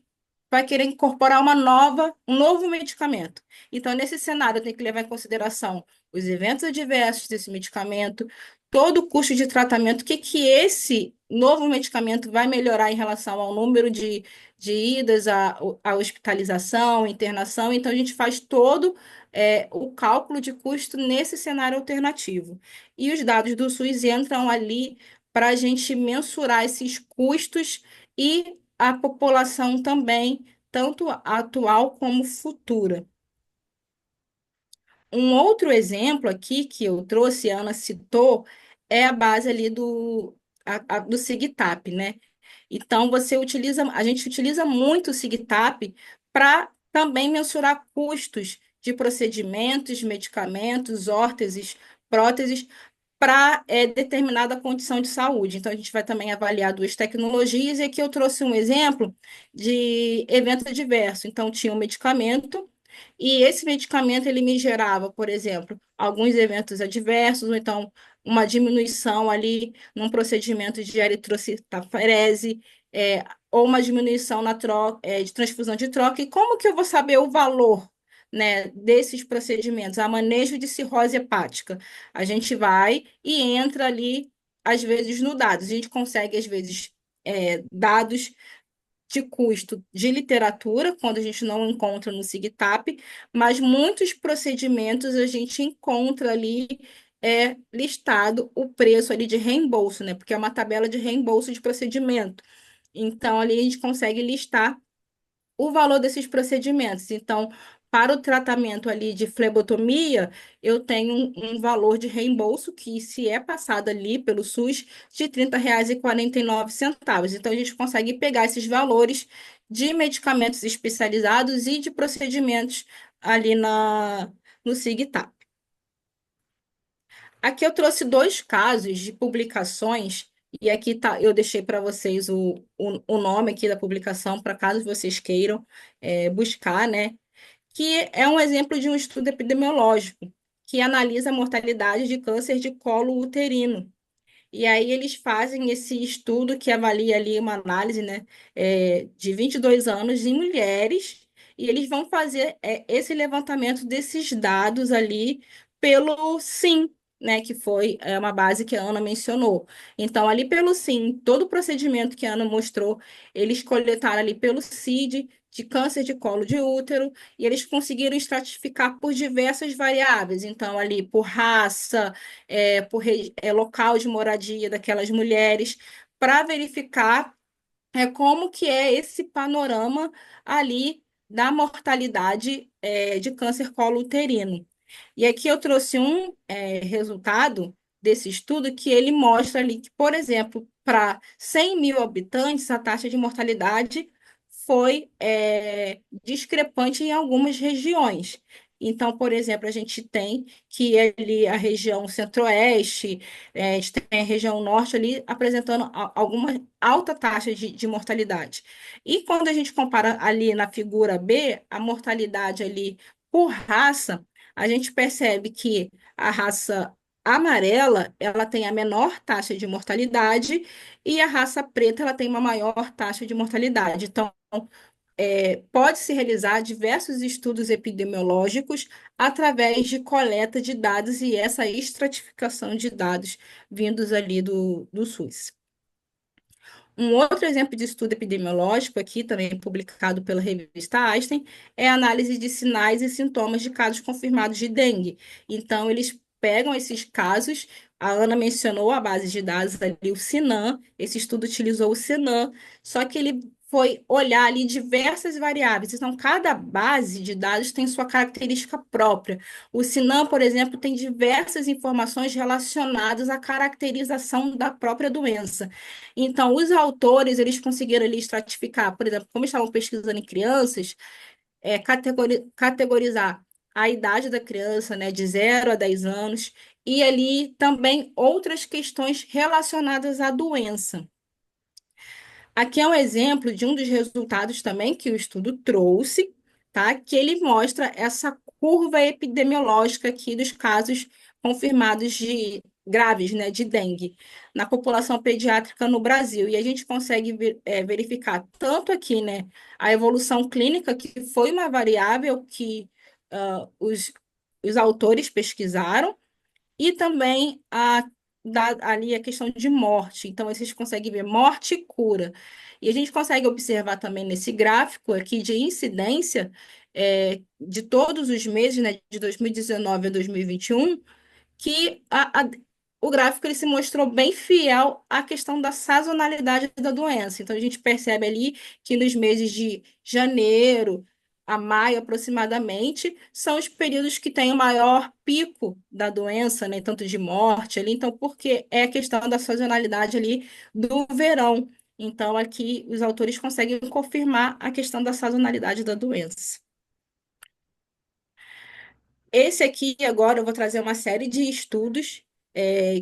vai querer incorporar um novo medicamento. Então, nesse cenário, tem que levar em consideração os eventos adversos desse medicamento, todo o custo de tratamento, o que que esse novo medicamento vai melhorar em relação ao número de idas à hospitalização, internação. Então, a gente faz todo o cálculo de custo nesse cenário alternativo. E os dados do SUS entram ali para a gente mensurar esses custos e a população também, tanto atual como futura. Um outro exemplo aqui que eu trouxe, a Ana citou, é a base ali do SIGTAP, né? Então, a gente utiliza muito o SIGTAP para também mensurar custos de procedimentos, medicamentos, órteses, próteses, para determinada condição de saúde. Então, a gente vai também avaliar duas tecnologias, e aqui eu trouxe um exemplo de evento adverso. Então, tinha um medicamento, e esse medicamento ele me gerava, por exemplo, alguns eventos adversos, ou então uma diminuição ali num procedimento de eritrocitaferese, ou uma diminuição na troca, de transfusão de troca. E como que eu vou saber o valor, né, desses procedimentos? A manejo de cirrose hepática. A gente vai e entra ali, às vezes, no dados. A gente consegue, às vezes, dados de custo de literatura, quando a gente não encontra no SIGTAP, mas muitos procedimentos a gente encontra ali listado o preço ali de reembolso, né? Porque é uma tabela de reembolso de procedimento. Então, ali a gente consegue listar o valor desses procedimentos. Então, para o tratamento ali de flebotomia, eu tenho um valor de reembolso que, se é passado ali pelo SUS, de R$ 30,49. Então, a gente consegue pegar esses valores de medicamentos especializados e de procedimentos ali no SIGTAP. Aqui eu trouxe dois casos de publicações, e aqui tá, eu deixei para vocês o nome aqui da publicação, para caso vocês queiram buscar, né? Que é um exemplo de um estudo epidemiológico que analisa a mortalidade de câncer de colo uterino. E aí eles fazem esse estudo que avalia ali uma análise, né, de 22 anos em mulheres, e eles vão fazer esse levantamento desses dados ali pelo SIM, né, que foi uma base que a Ana mencionou. Então, ali pelo SIM, todo o procedimento que a Ana mostrou, eles coletaram ali pelo CID, de câncer de colo de útero, e eles conseguiram estratificar por diversas variáveis. Então, ali por raça, local de moradia daquelas mulheres, para verificar como que é esse panorama ali da mortalidade de câncer colo-uterino. E aqui eu trouxe um resultado desse estudo que ele mostra ali que, por exemplo, para 100 mil habitantes, a taxa de mortalidade foi discrepante em algumas regiões. Então, por exemplo, a gente tem que ali a região centro-oeste, a gente tem a região norte ali apresentando alguma alta taxa de mortalidade. E quando a gente compara ali na figura B, a mortalidade ali por raça, a gente percebe que a raça amarela, ela tem a menor taxa de mortalidade e a raça preta, ela tem uma maior taxa de mortalidade. Então, pode-se realizar diversos estudos epidemiológicos através de coleta de dados e essa estratificação de dados vindos ali do SUS. Um outro exemplo de estudo epidemiológico, aqui também publicado pela revista Einstein, é a análise de sinais e sintomas de casos confirmados de dengue. Então, eles pegam esses casos, a Ana mencionou a base de dados ali, o Sinan, esse estudo utilizou o Sinan, só que ele foi olhar ali diversas variáveis. Então, cada base de dados tem sua característica própria. O Sinan, por exemplo, tem diversas informações relacionadas à caracterização da própria doença. Então, os autores, eles conseguiram ali estratificar, por exemplo, como estavam pesquisando em crianças, categorizar a idade da criança, né, de 0 a 10 anos, e ali também outras questões relacionadas à doença. Aqui é um exemplo de um dos resultados também que o estudo trouxe, tá? Que ele mostra essa curva epidemiológica aqui dos casos confirmados de graves, né, de dengue na população pediátrica no Brasil. E a gente consegue verificar tanto aqui, né, a evolução clínica, que foi uma variável que os autores pesquisaram, e também ali a questão de morte. Então, vocês conseguem ver morte e cura. E a gente consegue observar também nesse gráfico aqui de incidência de todos os meses, né, de 2019 a 2021, que o gráfico ele se mostrou bem fiel à questão da sazonalidade da doença. Então, a gente percebe ali que nos meses de janeiro a maio, aproximadamente, são os períodos que têm o maior pico da doença, né, tanto de morte ali. Então, porque é a questão da sazonalidade ali do verão. Então, aqui os autores conseguem confirmar a questão da sazonalidade da doença. Esse aqui, agora, eu vou trazer uma série de estudos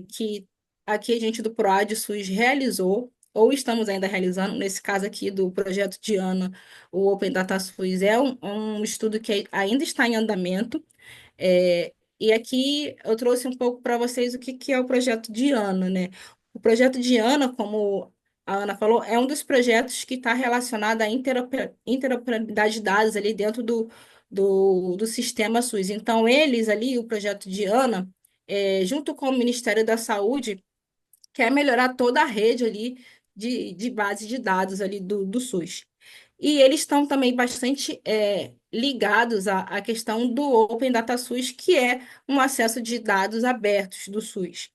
que aqui a gente do PROAD SUS realizou, ou estamos ainda realizando, nesse caso aqui do projeto Diana, o Open Data SUS, é um estudo que ainda está em andamento, e aqui eu trouxe um pouco para vocês o que é o projeto Diana, né? O projeto Diana, como a Ana falou, é um dos projetos que está relacionado à interoperabilidade de dados ali dentro do sistema SUS. Então, eles ali, o projeto Diana, junto com o Ministério da Saúde, quer melhorar toda a rede ali de base de dados ali do SUS. E eles estão também bastante ligados à questão do Open Data SUS, que é um acesso de dados abertos do SUS.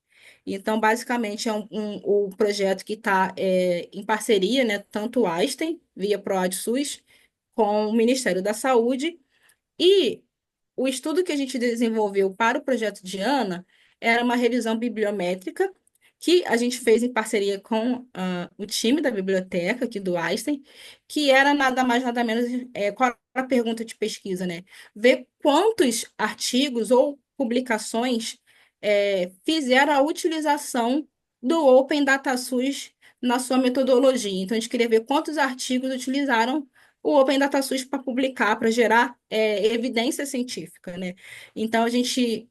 Então, basicamente, é o projeto que está em parceria, né, tanto o Einstein, via PROAD SUS, com o Ministério da Saúde, e o estudo que a gente desenvolveu para o projeto Diana era uma revisão bibliométrica que a gente fez em parceria com o time da biblioteca aqui do Einstein, que era nada mais, nada menos, qual era a pergunta de pesquisa, né? Ver quantos artigos ou publicações fizeram a utilização do Open Data SUS na sua metodologia. Então, a gente queria ver quantos artigos utilizaram o Open Data SUS para publicar, para gerar evidência científica, né? Então, a gente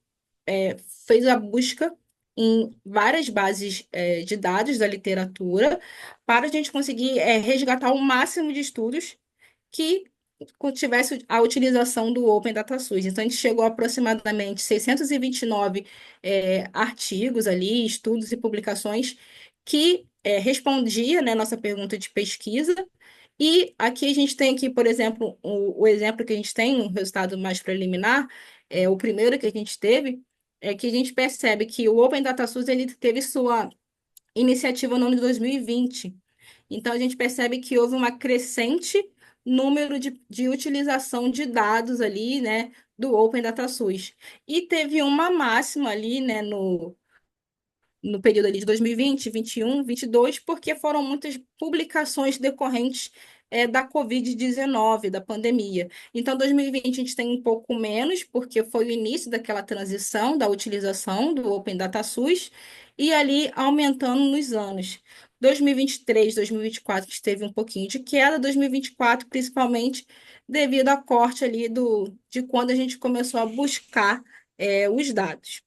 fez a busca em várias bases de dados da literatura para a gente conseguir resgatar o máximo de estudos que tivesse a utilização do Open Data SUS. Então, a gente chegou a aproximadamente 629 artigos ali, estudos e publicações que respondia, né, nossa pergunta de pesquisa. E aqui a gente tem aqui, por exemplo, o exemplo que a gente tem, um resultado mais preliminar, o primeiro que a gente teve, é que a gente percebe que o Open Data SUS ele teve sua iniciativa no ano de 2020. Então, a gente percebe que houve uma crescente número de utilização de dados ali, né, do Open Data SUS. E teve uma máxima ali, né, no período ali de 2020, 21, 22, porque foram muitas publicações decorrentes da Covid-19, da pandemia. Então, 2020 a gente tem um pouco menos, porque foi o início daquela transição da utilização do Open Data SUS, e ali aumentando nos anos. 2023, 2024 a gente teve um pouquinho de queda, 2024 principalmente devido a corte ali de quando a gente começou a buscar os dados.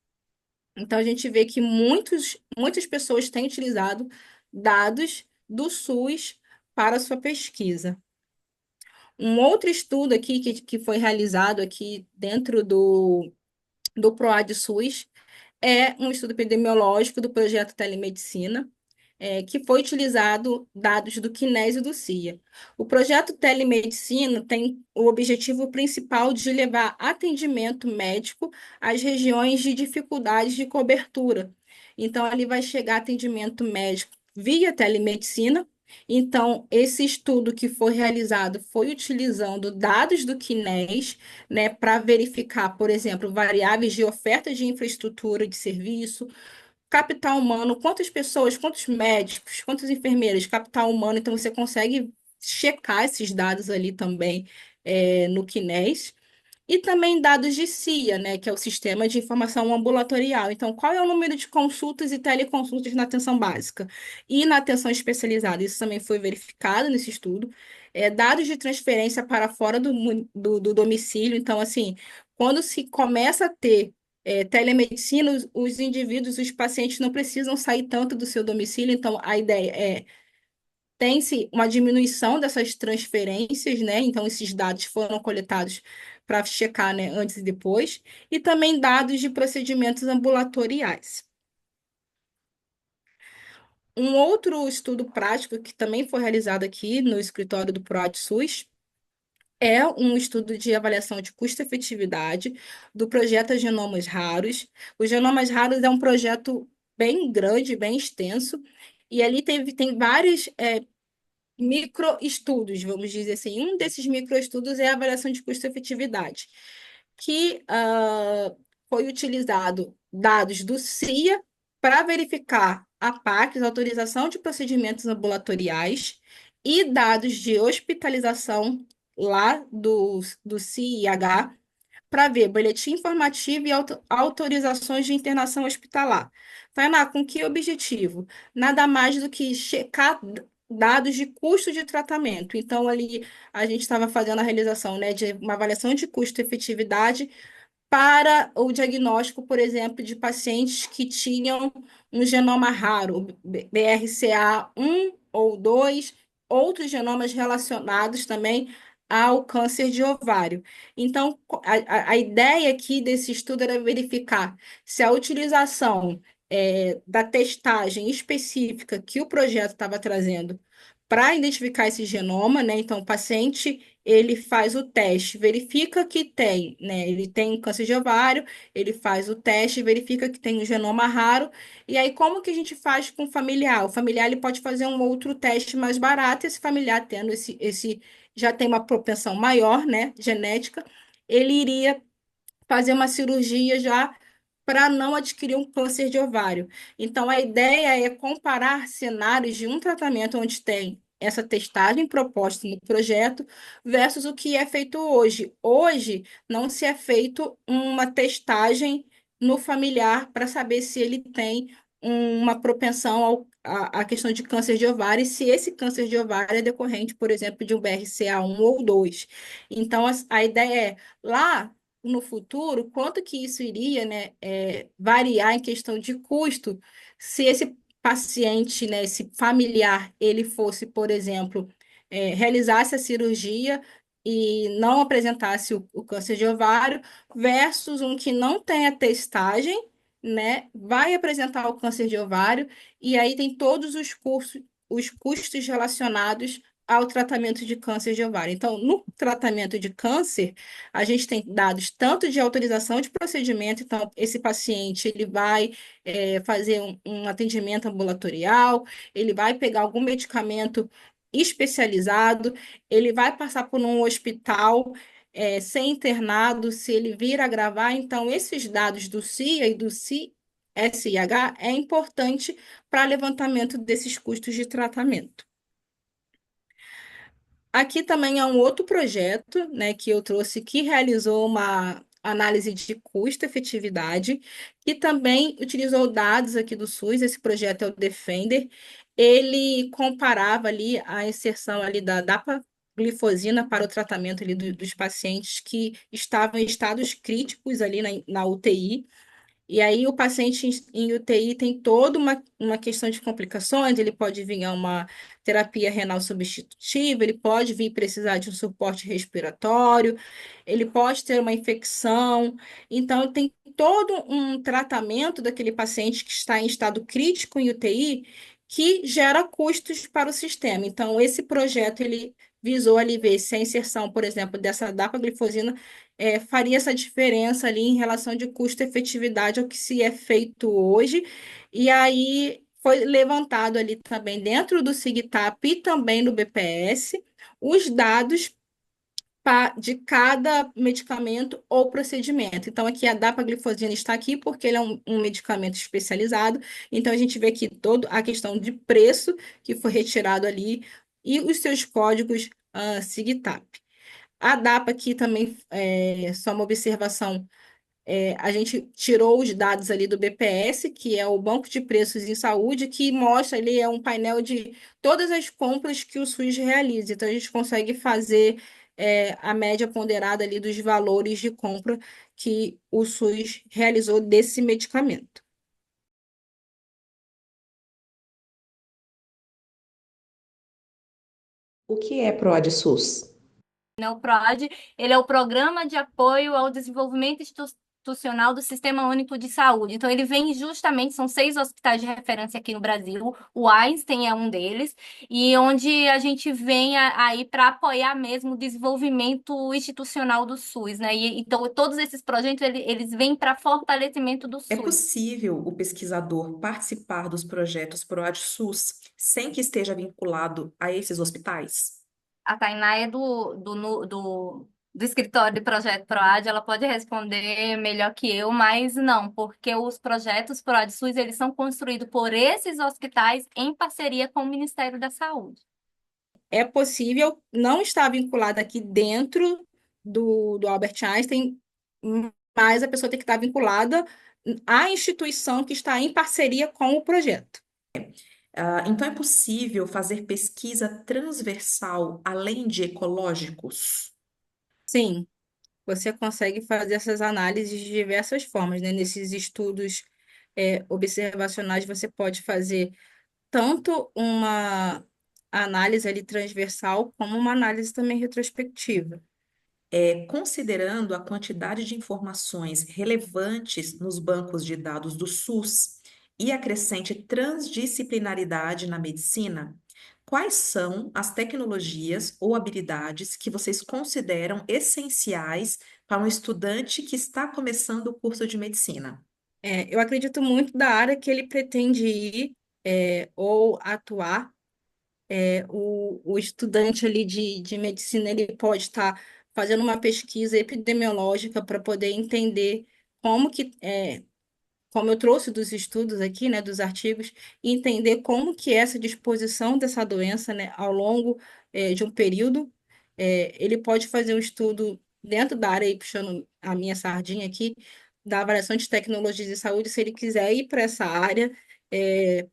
Então, a gente vê que muitas pessoas têm utilizado dados do SUS para a sua pesquisa. Um outro estudo aqui que foi realizado aqui dentro do PROAD SUS é um estudo epidemiológico do projeto Telemedicina, que foi utilizado dados do CNES e do CIA. O projeto Telemedicina tem o objetivo principal de levar atendimento médico às regiões de dificuldades de cobertura. Então, ali vai chegar atendimento médico via telemedicina. Então, esse estudo que foi realizado foi utilizando dados do CNES, né, para verificar, por exemplo, variáveis de oferta de infraestrutura de serviço, capital humano, quantas pessoas, quantos médicos, quantas enfermeiras, capital humano, então você consegue checar esses dados ali também no CNES. E também dados de CIA, né, que é o Sistema de Informação Ambulatorial. Então, qual é o número de consultas e teleconsultas na atenção básica e na atenção especializada? Isso também foi verificado nesse estudo. Dados de transferência para fora do domicílio. Então, assim, quando se começa a ter telemedicina, os indivíduos, os pacientes não precisam sair tanto do seu domicílio. Então, a ideia é tem-se uma diminuição dessas transferências, né? Então, esses dados foram coletados para checar, né, antes e depois, e também dados de procedimentos ambulatoriais. Um outro estudo prático que também foi realizado aqui no escritório do PROAD SUS é um estudo de avaliação de custo-efetividade do projeto Genomas Raros. O Genomas Raros é um projeto bem grande, bem extenso, e ali tem vários microestudos, vamos dizer assim. Um desses microestudos é a avaliação de custo-efetividade, que foi utilizado dados do CIA para verificar a PACS, autorização de procedimentos ambulatoriais, e dados de hospitalização lá do CIH, para ver boletim informativo e autorizações de internação hospitalar. Tainá, com que objetivo? Nada mais do que checar dados de custo de tratamento. Então, ali a gente estava fazendo a realização, né, de uma avaliação de custo-efetividade para o diagnóstico, por exemplo, de pacientes que tinham um genoma raro, BRCA1 ou 2, outros genomas relacionados também ao câncer de ovário. Então, a ideia aqui desse estudo era verificar se a utilização da testagem específica que o projeto estava trazendo para identificar esse genoma, né? Então, o paciente ele faz o teste, verifica que tem, né? Ele tem câncer de ovário, ele faz o teste, verifica que tem um genoma raro, e aí como que a gente faz com o familiar? O familiar ele pode fazer um outro teste mais barato, esse familiar tendo esse já tem uma propensão maior, né, genética, ele iria fazer uma cirurgia já para não adquirir um câncer de ovário. Então, a ideia é comparar cenários de um tratamento onde tem essa testagem proposta no projeto versus o que é feito hoje. Hoje, não se é feito uma testagem no familiar para saber se ele tem uma propensão à questão de câncer de ovário, e se esse câncer de ovário é decorrente, por exemplo, de um BRCA1 ou 2. Então, a ideia é, lá no futuro, quanto que isso iria, né, variar em questão de custo, se esse paciente, né, esse familiar, ele fosse, por exemplo, realizasse a cirurgia, e não apresentasse o câncer de ovário, versus um que não tem a testagem, né, vai apresentar o câncer de ovário, e aí tem todos os custos relacionados ao tratamento de câncer de ovário. Então, no tratamento de câncer, a gente tem dados tanto de autorização de procedimento, então, esse paciente ele vai fazer um atendimento ambulatorial, ele vai pegar algum medicamento especializado, ele vai passar por um hospital, ser internado, se ele vir a gravar. Então, esses dados do CIA e do CSIH é importante para levantamento desses custos de tratamento. Aqui também há um outro projeto, né, que eu trouxe, que realizou uma análise de custo-efetividade, que também utilizou dados aqui do SUS. Esse projeto é o Defender. Ele comparava ali a inserção ali da dapaglifosina para o tratamento ali dos pacientes que estavam em estados críticos ali na UTI. E aí o paciente em UTI tem toda uma questão de complicações, ele pode vir a uma terapia renal substitutiva, ele pode vir precisar de um suporte respiratório, ele pode ter uma infecção. Então, tem todo um tratamento daquele paciente que está em estado crítico em UTI que gera custos para o sistema. Então, esse projeto, ele visou ali ver se a inserção, por exemplo, dessa dapaglifosina faria essa diferença ali em relação de custo-efetividade ao que se é feito hoje. E aí foi levantado ali também dentro do SIGTAP e também no BPS os dados de cada medicamento ou procedimento. Então, aqui a dapaglifosina está aqui porque ele é um medicamento especializado. Então, a gente vê aqui toda a questão de preço que foi retirado ali e os seus códigos SIGTAP. A DAPA aqui também, só uma observação, a gente tirou os dados ali do BPS, que é o Banco de Preços em Saúde, que mostra ali, é um painel de todas as compras que o SUS realiza. Então, a gente consegue fazer a média ponderada ali dos valores de compra que o SUS realizou desse medicamento. O que é ProAD-SUS? Né? O PROAD, ele é o Programa de Apoio ao Desenvolvimento Institucional do Sistema Único de Saúde. Então, ele vem justamente, são 6 hospitais de referência aqui no Brasil, o Einstein é um deles, e onde a gente vem aí para apoiar mesmo o desenvolvimento institucional do SUS, né? E, então, todos esses projetos, eles vêm para fortalecimento do É SUS. possível o pesquisador participar dos projetos ProAD-SUS sem que esteja vinculado a esses hospitais? A Tainá é do escritório de Projeto PROAD, ela pode responder melhor que eu, mas não, porque os projetos PROAD SUS, eles são construídos por esses hospitais em parceria com o Ministério da Saúde. É possível não estar vinculado aqui dentro do Albert Einstein, mas a pessoa tem que estar vinculada à instituição que está em parceria com o projeto. Então, é possível fazer pesquisa transversal além de ecológicos? Sim, você consegue fazer essas análises de diversas formas, né? Nesses estudos observacionais, você pode fazer tanto uma análise ali transversal, como uma análise também retrospectiva. Considerando a quantidade de informações relevantes nos bancos de dados do SUS e a crescente transdisciplinaridade na medicina, quais são as tecnologias ou habilidades que vocês consideram essenciais para um estudante que está começando o curso de medicina? Eu acredito muito da área que ele pretende ir, ou atuar. O estudante ali de medicina, ele pode estar fazendo uma pesquisa epidemiológica para poder entender como que, como eu trouxe dos estudos aqui, né, dos artigos, e entender como que é essa disposição dessa doença, né, ao longo, de um período. Ele pode fazer um estudo dentro da área, aí, puxando a minha sardinha aqui, da avaliação de tecnologias de saúde, se ele quiser ir para essa área,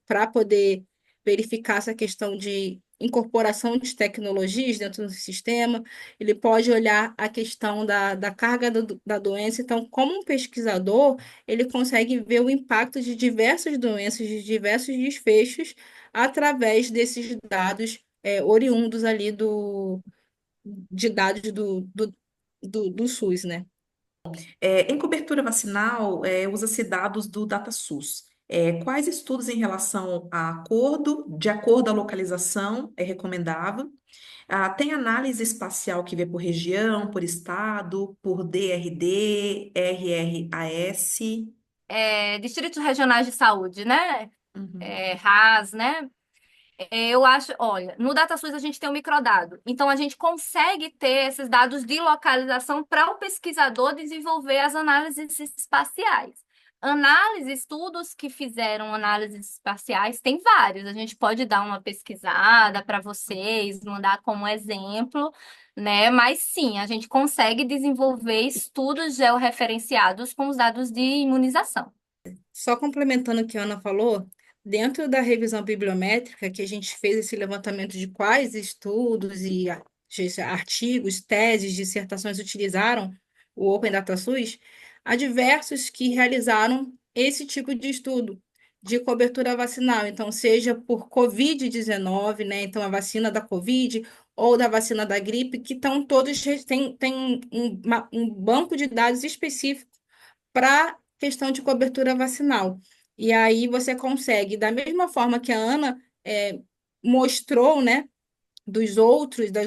para poder verificar essa questão de incorporação de tecnologias dentro do sistema. Ele pode olhar a questão da carga da doença. Então, como um pesquisador, ele consegue ver o impacto de diversas doenças, de diversos desfechos, através desses dados oriundos ali de dados do SUS, né? Em cobertura vacinal, usa-se dados do DataSUS. Quais estudos em relação a acordo, de acordo à localização, é recomendável? Tem análise espacial que vê por região, por estado, por DRD, RRAS. Distritos regionais de saúde, né? Uhum. RAS, né? Eu acho, olha, no DataSUS a gente tem o microdado, então a gente consegue ter esses dados de localização para o pesquisador desenvolver as análises espaciais. Estudos que fizeram análises espaciais, tem vários. A gente pode dar uma pesquisada para vocês, mandar como exemplo, né? Mas sim, a gente consegue desenvolver estudos georreferenciados com os dados de imunização. Só complementando o que a Ana falou, dentro da revisão bibliométrica, que a gente fez esse levantamento de quais estudos e artigos, teses, dissertações utilizaram o Open Data SUS, há diversos que realizaram esse tipo de estudo de cobertura vacinal. Então, seja por Covid-19, né? Então, a vacina da Covid ou da vacina da gripe, que estão todos, tem um banco de dados específico para questão de cobertura vacinal. E aí você consegue, da mesma forma que a Ana mostrou, né, das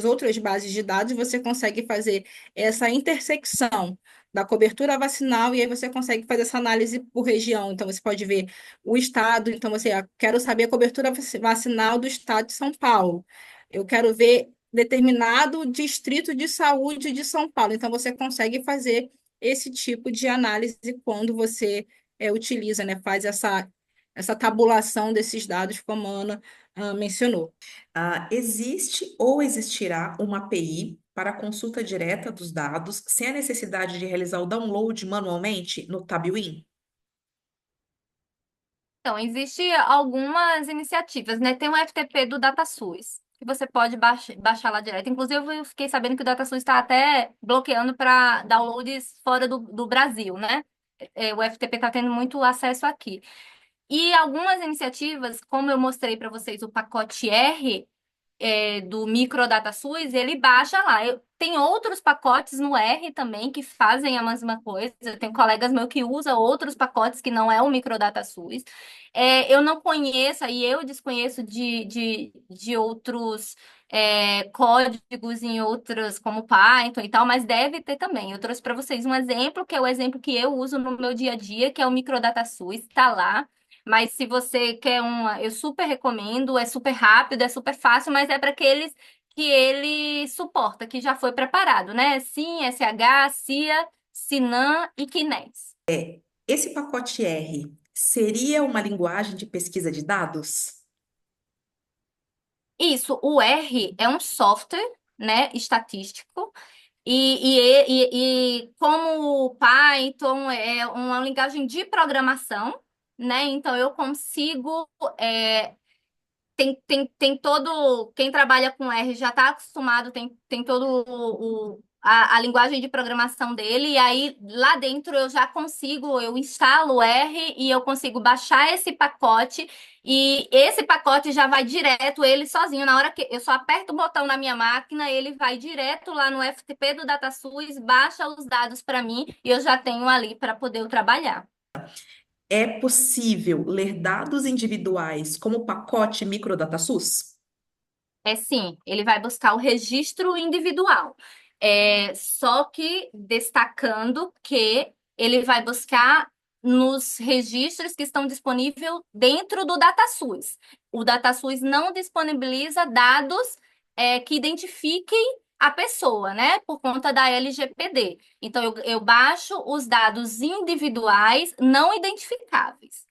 outras bases de dados, você consegue fazer essa intersecção da cobertura vacinal e aí você consegue fazer essa análise por região. Então, você pode ver o estado. Então, quero saber a cobertura vacinal do estado de São Paulo. Eu quero ver determinado distrito de saúde de São Paulo. Então, você consegue fazer esse tipo de análise quando você utiliza, né, faz essa tabulação desses dados, como a Ana mencionou. Existe ou existirá uma API para consulta direta dos dados sem a necessidade de realizar o download manualmente no Tabuin? Então, existem algumas iniciativas, né? Tem o FTP do DataSUS, que você pode baixar lá direto. Inclusive, eu fiquei sabendo que o DataSUS está até bloqueando para downloads fora do Brasil, né? O FTP está tendo muito acesso aqui. E algumas iniciativas, como eu mostrei para vocês, o pacote R, do MicroDataSUS, ele baixa lá. Tem outros pacotes no R também que fazem a mesma coisa. Eu tenho colegas meus que usam outros pacotes que não é o MicroDataSUS. Eu não conheço, e eu desconheço de outros códigos em outras, como Python e tal, mas deve ter também. Eu trouxe para vocês um exemplo, que é o exemplo que eu uso no meu dia a dia, que é o MicroDataSUS, está lá. Mas se você quer uma, eu super recomendo, é super rápido, é super fácil, mas é para aqueles que ele suporta, que já foi preparado, né? SIM, SH, CIA, Sinan e Kinez. Esse pacote R seria uma linguagem de pesquisa de dados? Isso, o R é um software, né, estatístico, e como o Python é uma linguagem de programação, né? Então eu consigo tem todo. Quem trabalha com R já está acostumado, tem todo a linguagem de programação dele, e aí lá dentro eu já consigo, eu instalo o R e eu consigo baixar esse pacote, e esse pacote já vai direto, ele sozinho, na hora que eu só aperto o botão na minha máquina, ele vai direto lá no FTP do DataSUS, baixa os dados para mim, e eu já tenho ali para poder trabalhar. É possível ler dados individuais como pacote MicroDataSUS? É sim, ele vai buscar o registro individual. Só que destacando que ele vai buscar nos registros que estão disponíveis dentro do DataSUS. O DataSUS não disponibiliza dados que identifiquem a pessoa, né? Por conta da LGPD. Então, eu baixo os dados individuais não identificáveis.